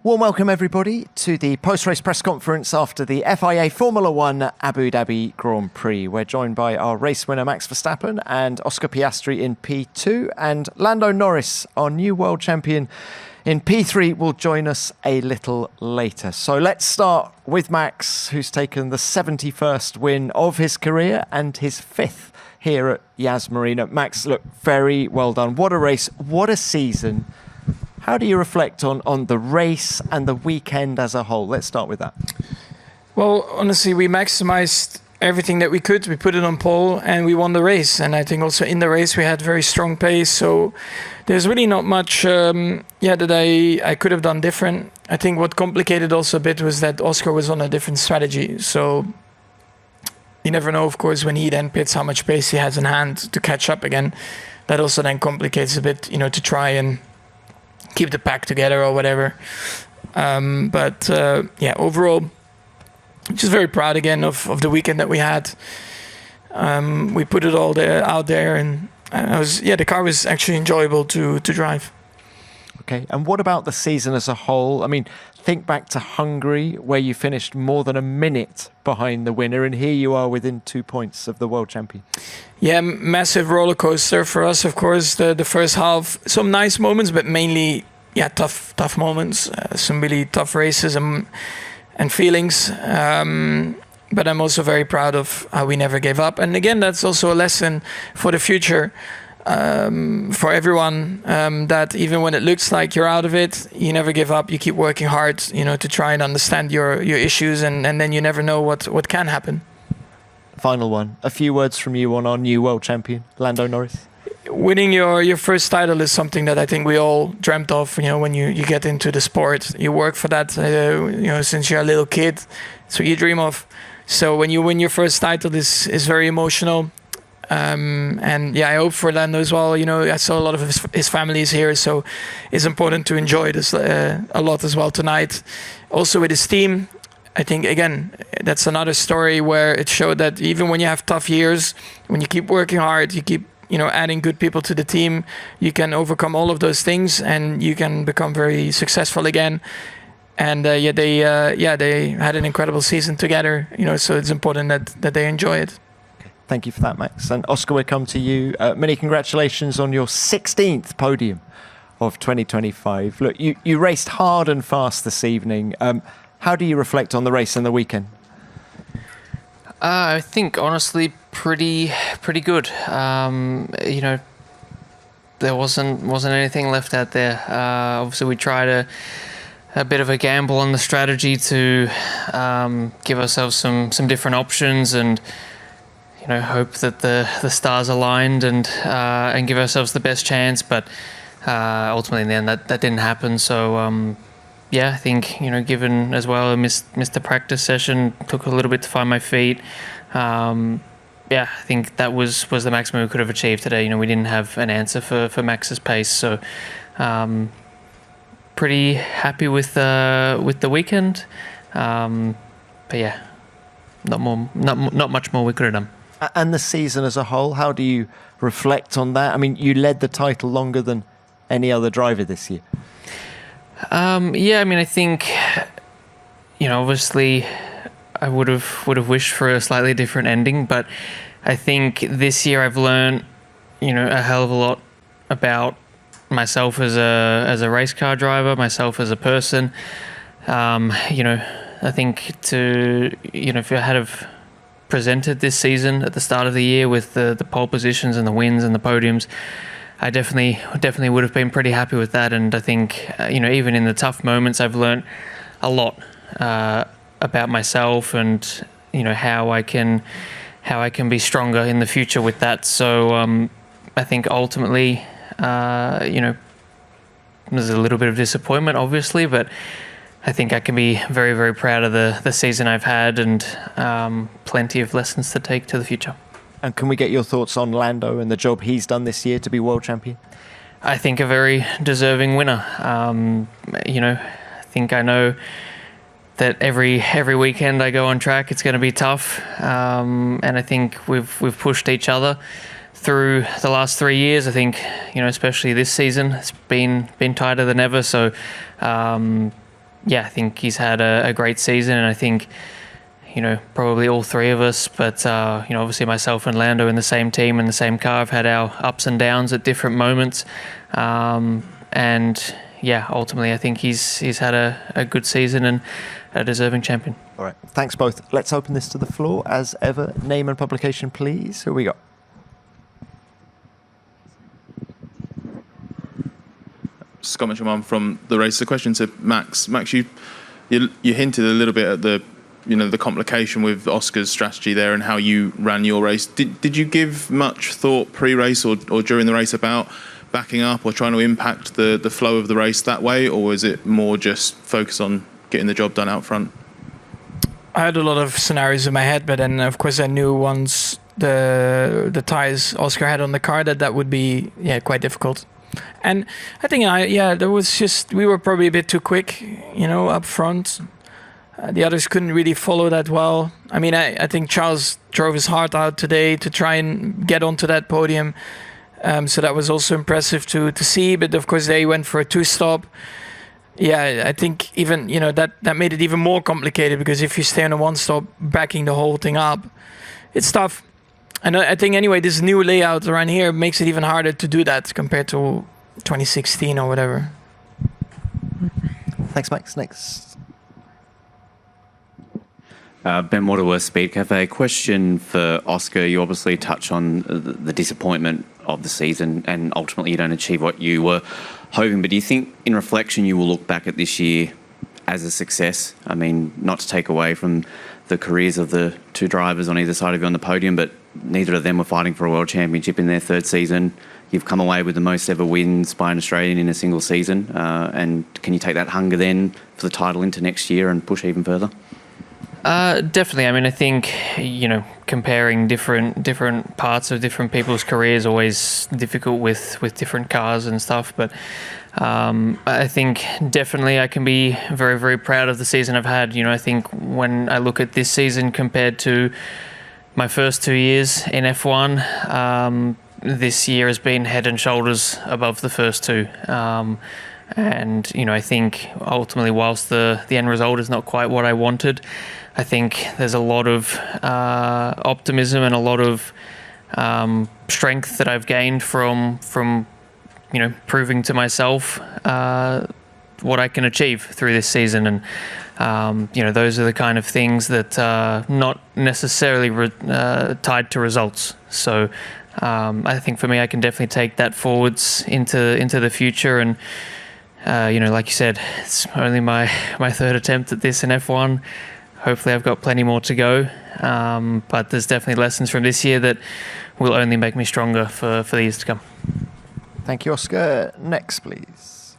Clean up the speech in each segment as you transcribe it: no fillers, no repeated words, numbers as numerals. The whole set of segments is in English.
Warm welcome, everybody, to the post-race press conference after the FIA Formula One Abu Dhabi Grand Prix. We're joined by our race winner, Max Verstappen, and Oscar Piastri in P2. And Lando Norris, our new world champion in P3, will join us a little later. So let's start with Max, who's taken the 71st win of his career and his 5th here at Yas Marina. Max, look, very well done. What a race, what a season. How do you reflect on the race and the weekend as a whole? Let's start with that. Well, honestly, we maximized everything that we could. We put it on pole and we won the race. And I think also in the race we had very strong pace. So there's really not much that I could have done different. I think what complicated also a bit was that Oscar was on a different strategy. So you never know, of course, when he then pits how much pace he has in hand to catch up again. That also then complicates a bit, to try and keep the pack together or whatever. Overall, just very proud again of the weekend that we had. We put it all out there, and the car was actually enjoyable to drive. Okay, and what about the season as a whole? I mean, think back to Hungary, where you finished more than a minute behind the winner, and here you are within 2 points of the world champion. Yeah, massive roller coaster for us, of course, the first half. Some nice moments, but mainly, tough moments. Some really tough races and feelings. But I'm also very proud of how we never gave up. And again, that's also a lesson for the future. For everyone, that even when it looks like you're out of it, you never give up. You keep working hard, to try and understand your issues, and then you never know what can happen. Final one. A few words from you on our new world champion, Lando Norris. Winning your first title is something that I think we all dreamt of. When you get into the sport, you work for that. Since you're a little kid, it's what you dream of. So when you win your first title, is very emotional. I hope for Lando as well. I saw a lot of his family is here, so it's important to enjoy this a lot as well tonight. Also with his team, I think, again, that's another story where it showed that even when you have tough years, when you keep working hard, you keep adding good people to the team, you can overcome all of those things and you can become very successful again. And they had an incredible season together. So it's important that they enjoy it. Thank you for that, Max. And Oscar, we come to you. Many congratulations on your 16th podium of 2025. Look, you raced hard and fast this evening. How do you reflect on the race and the weekend? I think, honestly, pretty good. There wasn't anything left out there. Obviously, we tried a bit of a gamble on the strategy to give ourselves some different options and hope that the stars aligned and give ourselves the best chance. But ultimately, in the end, that didn't happen. So I think given as well, I missed the practice session, took a little bit to find my feet. I think that was the maximum we could have achieved today. We didn't have an answer for Max's pace, so pretty happy with the weekend. Not much more we could have done. And the season as a whole, how do you reflect on that? I mean, you led the title longer than any other driver this year. I think, obviously I would have wished for a slightly different ending, but I think this year I've learned, a hell of a lot about myself as a race car driver, myself as a person. I think if I had have presented this season at the start of the year with the pole positions and the wins and the podiums, I definitely would have been pretty happy with that. And I think even in the tough moments, I've learned a lot about myself and how I can be stronger in the future with that. So I think ultimately there's a little bit of disappointment, obviously, but I think I can be very, very proud of the season I've had and plenty of lessons to take to the future. And can we get your thoughts on Lando and the job he's done this year to be world champion? I think a very deserving winner. I think I know that every weekend I go on track, it's going to be tough. And I think we've pushed each other through the last 3 years. I think, especially this season, it's been tighter than ever. So, I think he's had a great season, and I think, probably all three of us, but, obviously myself and Lando in the same team and the same car have had our ups and downs at different moments. Ultimately I think he's had a good season and a deserving champion. All right, thanks both. Let's open this to the floor as ever. Name and publication, please. Who we got? Scott Mitchell from The Race. The question to Max. Max, you hinted a little bit at the complication with Oscar's strategy there and how you ran your race. Did you give much thought pre-race or during the race about backing up or trying to impact the flow of the race that way, or was it more just focus on getting the job done out front? I had a lot of scenarios in my head, but then of course I knew once the tires Oscar had on the car that would be quite difficult. And I think there was just, we were probably a bit too quick, up front. The others couldn't really follow that well. I mean, I think Charles drove his heart out today to try and get onto that podium. So that was also impressive to see. But of course, they went for a two-stop. Yeah, I think even, that made it even more complicated, because if you stay on a one-stop, backing the whole thing up, it's tough. And I think anyway, this new layout around here makes it even harder to do that compared to 2016 or whatever. Thanks, Max. Next. Ben Waterworth, Speed Cafe. Question for Oscar. You obviously touch on the disappointment of the season, and ultimately you don't achieve what you were hoping. But do you think, in reflection, you will look back at this year as a success? I mean, not to take away from the careers of the two drivers on either side of you on the podium, but neither of them were fighting for a world championship in their third season. You've come away with the most ever wins by an Australian in a single season. And can you take that hunger then for the title into next year and push even further? Definitely. I mean, I think, comparing different parts of different people's careers is always difficult with different cars and stuff. But I think definitely I can be very, very proud of the season I've had. I think when I look at this season compared to my first 2 years in F1, this year has been head and shoulders above the first two. And, I think ultimately, whilst the end result is not quite what I wanted, I think there's a lot of optimism and a lot of strength that I've gained from proving to myself what I can achieve through this season. And, those are the kind of things that are not necessarily tied to results. So I think for me, I can definitely take that forwards into the future. And, like you said, it's only my third attempt at this in F1. Hopefully I've got plenty more to go. But there's definitely lessons from this year that will only make me stronger for the years to come. Thank you, Oscar. Next, please.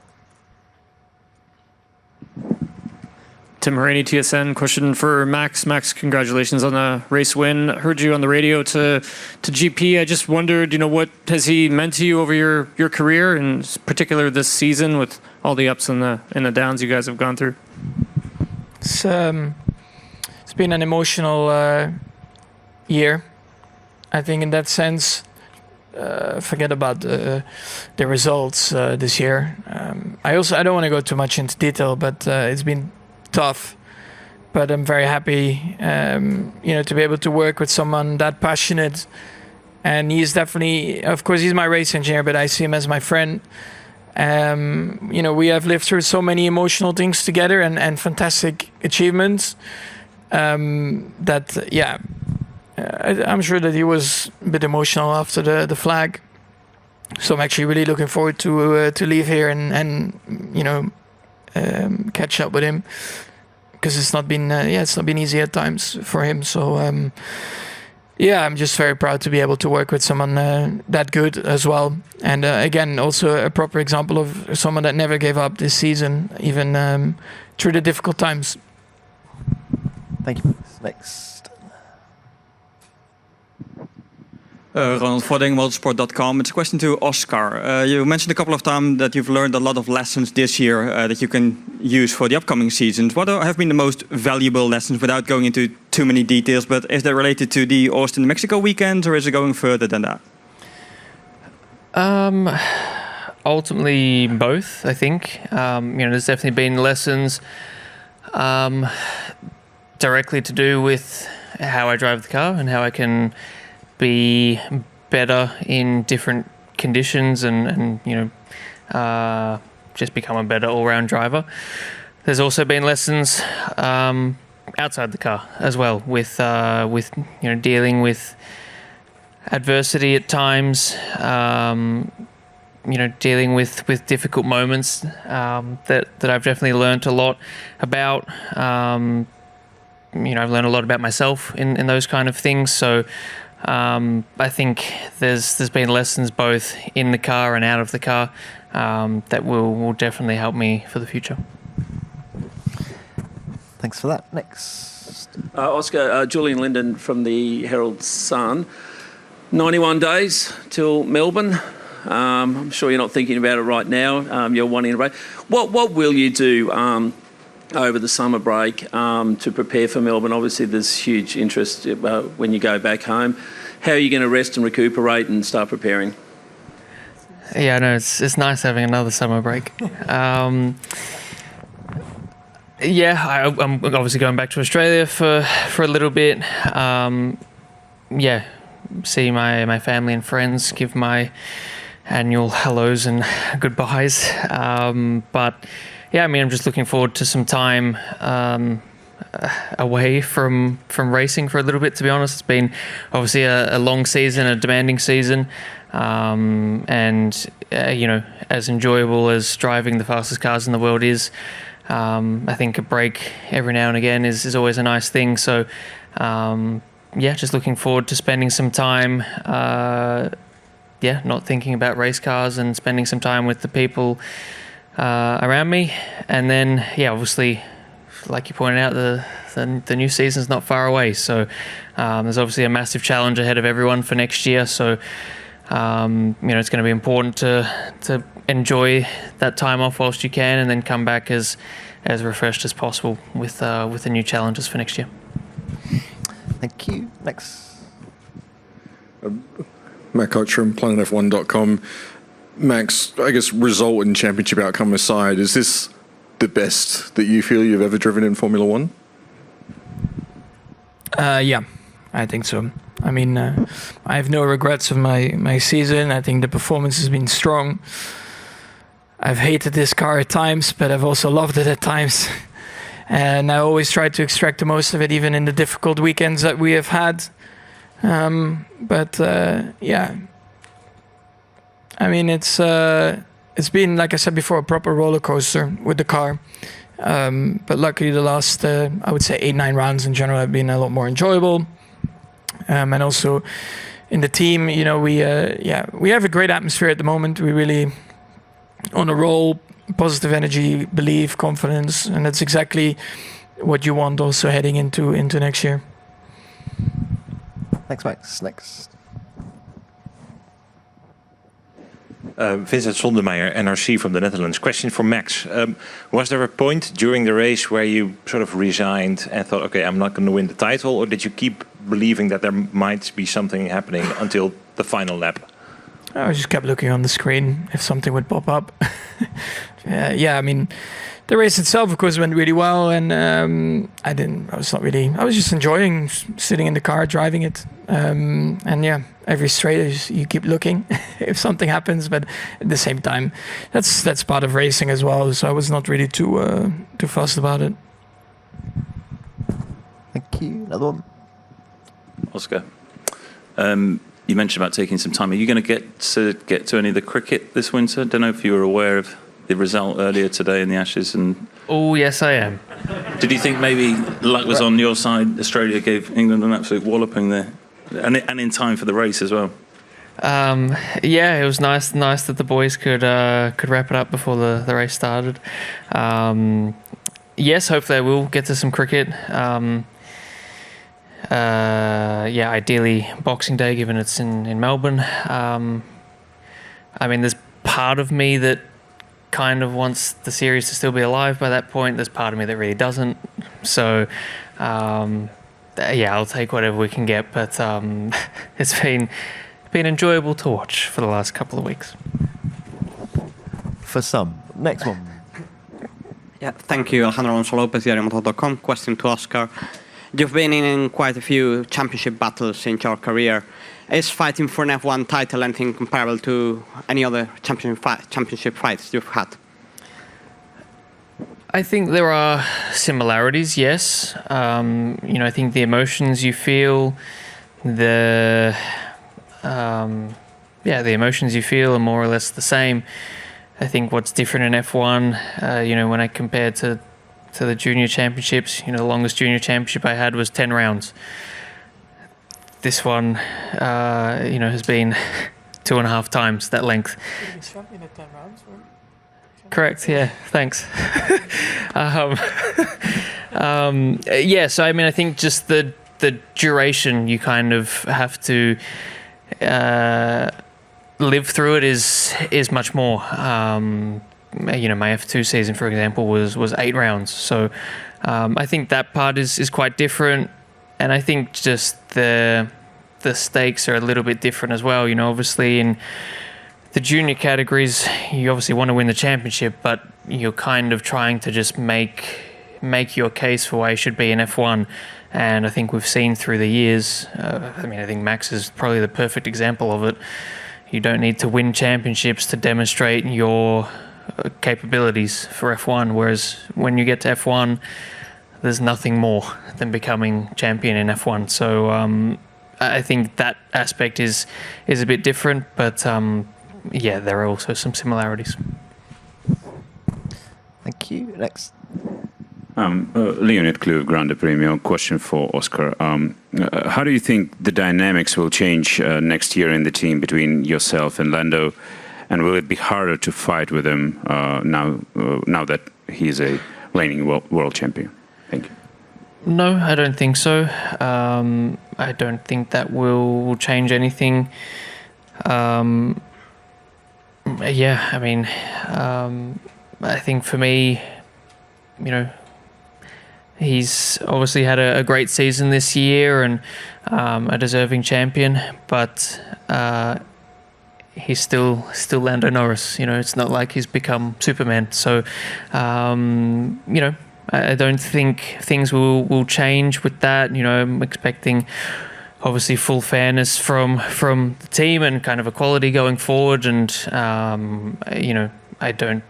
Tim Haraney, TSN. Question for Max. Max, congratulations on the race win. Heard you on the radio to GP. I just wondered, what has he meant to you over your career, and in particular this season with all the ups and the downs you guys have gone through? It's been an emotional year. I think in that sense, forget about the results this year. I don't want to go too much into detail, but it's been tough. But I'm very happy, to be able to work with someone that passionate. And he's definitely, of course, he's my race engineer, but I see him as my friend. We have lived through so many emotional things together and fantastic achievements. I'm sure that he was a bit emotional after the flag. So I'm actually really looking forward to leave here and catch up with him, because it's not been easy at times for him. So I'm just very proud to be able to work with someone that good as well. And again, also a proper example of someone that never gave up this season, even through the difficult times. Thank you. Next. Ronald Vodding, motorsport.com. It's a question to Oscar. You mentioned a couple of times that you've learned a lot of lessons this year that you can use for the upcoming seasons. What have been the most valuable lessons, without going into too many details, but is that related to the Austin, Mexico weekend, or is it going further than that? Ultimately, both, I think. There's definitely been lessons Directly to do with how I drive the car and how I can be better in different conditions and just become a better all-round driver. There's also been lessons outside the car as well, with dealing with adversity at times, dealing with difficult moments that I've definitely learned a lot about. I've learned a lot about myself in those kind of things. So I think there's been lessons both in the car and out of the car that will definitely help me for the future. Thanks for that. Next. Oscar, Julian Linden from the Herald Sun. 91 days till Melbourne. I'm sure you're not thinking about it right now. You're wanting a break. What will you do over the summer break to prepare for Melbourne? Obviously, there's huge interest when you go back home. How are you going to rest and recuperate and start preparing? Yeah, no, it's nice having another summer break. I'm obviously going back to Australia for a little bit. See my family and friends, give my annual hellos and goodbyes. I'm just looking forward to some time away from racing for a little bit, to be honest. It's been obviously a long season, a demanding season, as enjoyable as driving the fastest cars in the world is, I think a break every now and again is always a nice thing. So just looking forward to spending some time not thinking about race cars and spending some time with the people around me. And then obviously, like you pointed out, the new season's not far away, so there's obviously a massive challenge ahead of everyone for next year. So it's going to be important to enjoy that time off whilst you can, and then come back as refreshed as possible with the new challenges for next year. Thank you. Next. Matt Coach from planetf1.com. Max, I guess result and championship outcome aside, is this the best that you feel you've ever driven in Formula One? Yeah, I think so. I mean, I have no regrets of my season. I think the performance has been strong. I've hated this car at times, but I've also loved it at times. And I always try to extract the most of it, even in the difficult weekends that we have had. I mean, it's been, like I said before, a proper roller coaster with the car. But luckily the last, I would say 8-9 rounds in general have been a lot more enjoyable. And also in the team, we have a great atmosphere at the moment. We really on a roll, positive energy, belief, confidence, and that's exactly what you want also heading into next year. Thanks, Max. Next. Vincent Sondermeijer, NRC from the Netherlands. Question for Max. Was there a point during the race where you sort of resigned and thought, okay, I'm not going to win the title, or did you keep believing that there might be something happening until the final lap? I just kept looking on the screen if something would pop up. I mean, the race itself, of course, went really well, and I was just enjoying sitting in the car, driving it. Every straight you keep looking if something happens, but at the same time, that's part of racing as well. So I was not really too fussed about it. Thank you. Another one. Oscar, you mentioned about taking some time. Are you going to get to any of the cricket this winter? Don't know if you were aware of the result earlier today in the Ashes. Oh, yes, I am. Did you think maybe luck was on your side? Australia gave England an absolute walloping there, and in time for the race as well. It was nice that the boys could wrap it up before the race started. Yes, hopefully I will get to some cricket. Ideally Boxing Day, given it's in Melbourne. I mean, there's part of me that kind of wants the series to still be alive by that point. There's part of me that really doesn't. So, I'll take whatever we can get. But it's been enjoyable to watch for the last couple of weeks. For some. Next one. Yeah, thank you, Alejandro Alonso Lopez, diariomotor.com. Question to Oscar. You've been in quite a few championship battles in your career. Is fighting for an F1 title anything comparable to any other championship fights you've had? I think there are similarities, yes. I think the emotions you feel, the emotions you feel are more or less the same. I think what's different in F1, when I compare to the junior championships, the longest junior championship I had was 10 rounds. This one, has been 2.5 times that length. Champion at 10 rounds, right? Correct. Yeah. Thanks. So I think just the duration you kind of have to live through it is much more. My F2 season, for example, was 8 rounds. So I think that part is quite different, and I think just the stakes are a little bit different as well. Obviously in the junior categories, you obviously want to win the championship, but you're kind of trying to just make your case for why you should be in F1. And I think we've seen through the years, I think Max is probably the perfect example of it. You don't need to win championships to demonstrate your capabilities for F1, whereas when you get to F1, there's nothing more than becoming champion in F1. So I think that aspect is a bit different, but there are also some similarities. Thank you. Next. Leonid Kluv, Grande Premio. Question for Oscar. How do you think the dynamics will change next year in the team between yourself and Lando? And will it be harder to fight with him now that he's a reigning world champion? Thank you. No, I don't think so. I don't think that will change anything. I think for me, he's obviously had a great season this year and a deserving champion, but he's still Lando Norris. It's not like he's become Superman. So, I don't think things will change with that. I'm expecting obviously full fairness from the team and kind of equality going forward. And, I don't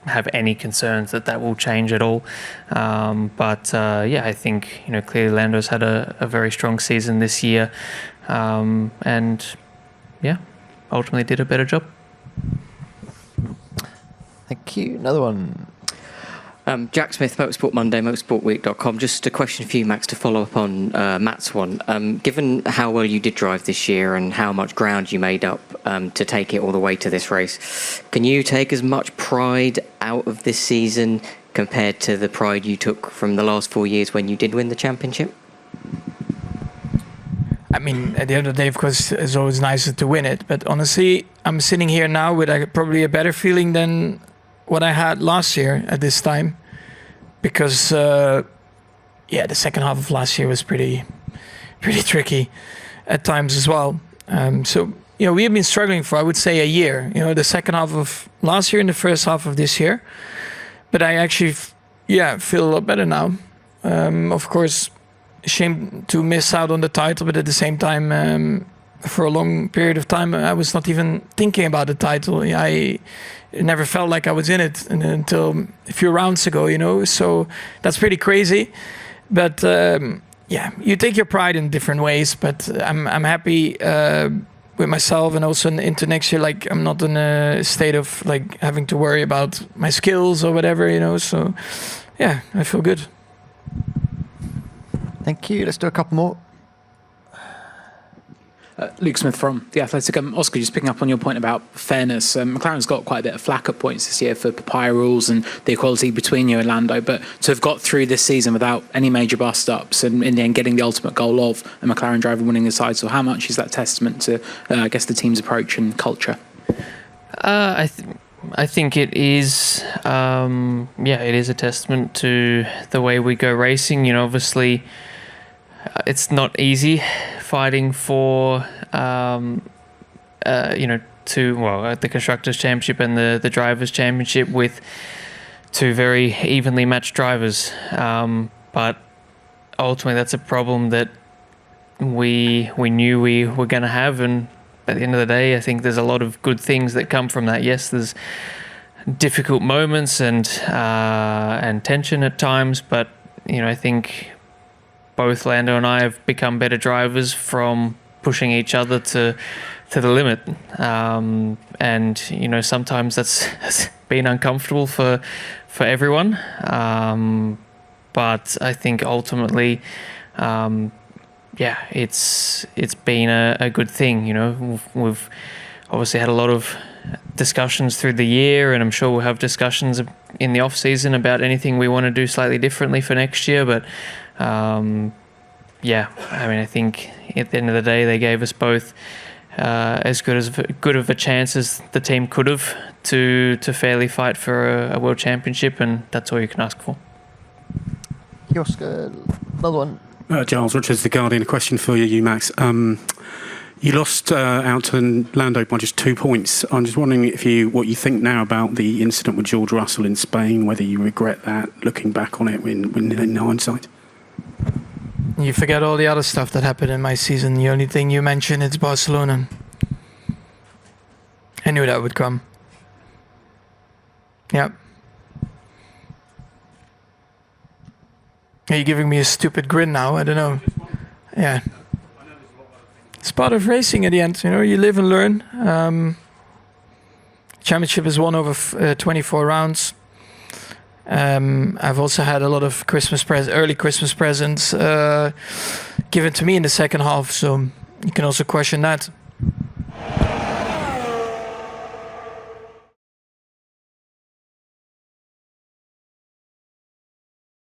have any concerns that will change at all. I think, clearly Lando's had a very strong season this year. Ultimately did a better job. Thank you. Another one. Jack Smith, Motorsport Monday, motorsportweek.com. Just a question for you, Max, to follow up on Matt's one. Given how well you did drive this year and how much ground you made up to take it all the way to this race, can you take as much pride out of this season compared to the pride you took from the last 4 years when you did win the championship? At the end of the day, of course, it's always nicer to win it. But honestly, I'm sitting here now with probably a better feeling than what I had last year at this time, because the second half of last year was pretty tricky at times as well. We have been struggling for, I would say, a year. The second half of last year and the first half of this year. But I actually, feel a lot better now. Of course, shame to miss out on the title, but at the same time, for a long period of time, I was not even thinking about the title. I never felt like I was in it until a few rounds ago, so that's pretty crazy. But you take your pride in different ways, but I'm happy with myself, and also into next year, like I'm not in a state of like having to worry about my skills or whatever, so I feel good. Thank you. Let's do a couple more. Luke Smith from The Athletic. Oscar, just picking up on your point about fairness, McLaren's got quite a bit of flack at points this year for papaya rules and the equality between you and Lando, but to have got through this season without any major bust-ups and in the end getting the ultimate goal of a McLaren driver winning the title, how much is that testament to, I guess, the team's approach and culture? I think it is, it is a testament to the way we go racing. Obviously, it's not easy fighting for, the Constructors' Championship and the Drivers' Championship with two very evenly matched drivers. But ultimately, that's a problem that we knew we were going to have, and at the end of the day, I think there's a lot of good things that come from that. Yes, there's difficult moments and tension at times, but I think both Lando and I have become better drivers from pushing each other to the limit, and sometimes that's been uncomfortable for everyone, but I think ultimately it's been a good thing. We've obviously had a lot of discussions through the year, and I'm sure we'll have discussions in the off season about anything we want to do slightly differently for next year, but I think at the end of the day they gave us both as good of a chance as the team could have to fairly fight for a world championship, and that's all you can ask for. Oscar, another one. Giles Richards, The Guardian. A question for you, Max. You lost out to Lando by just 2 points. I'm just wondering what you think now about the incident with George Russell in Spain, whether you regret that, looking back on it in hindsight. You forget all the other stuff that happened in my season. The only thing you mention is Barcelona. I knew that would come. Yeah. Are you giving me a stupid grin now? I don't know. Yeah. It's part of racing at the end. You live and learn. Championship is won over 24 rounds. I've also had a lot of early Christmas presents given to me in the second half, so you can also question that.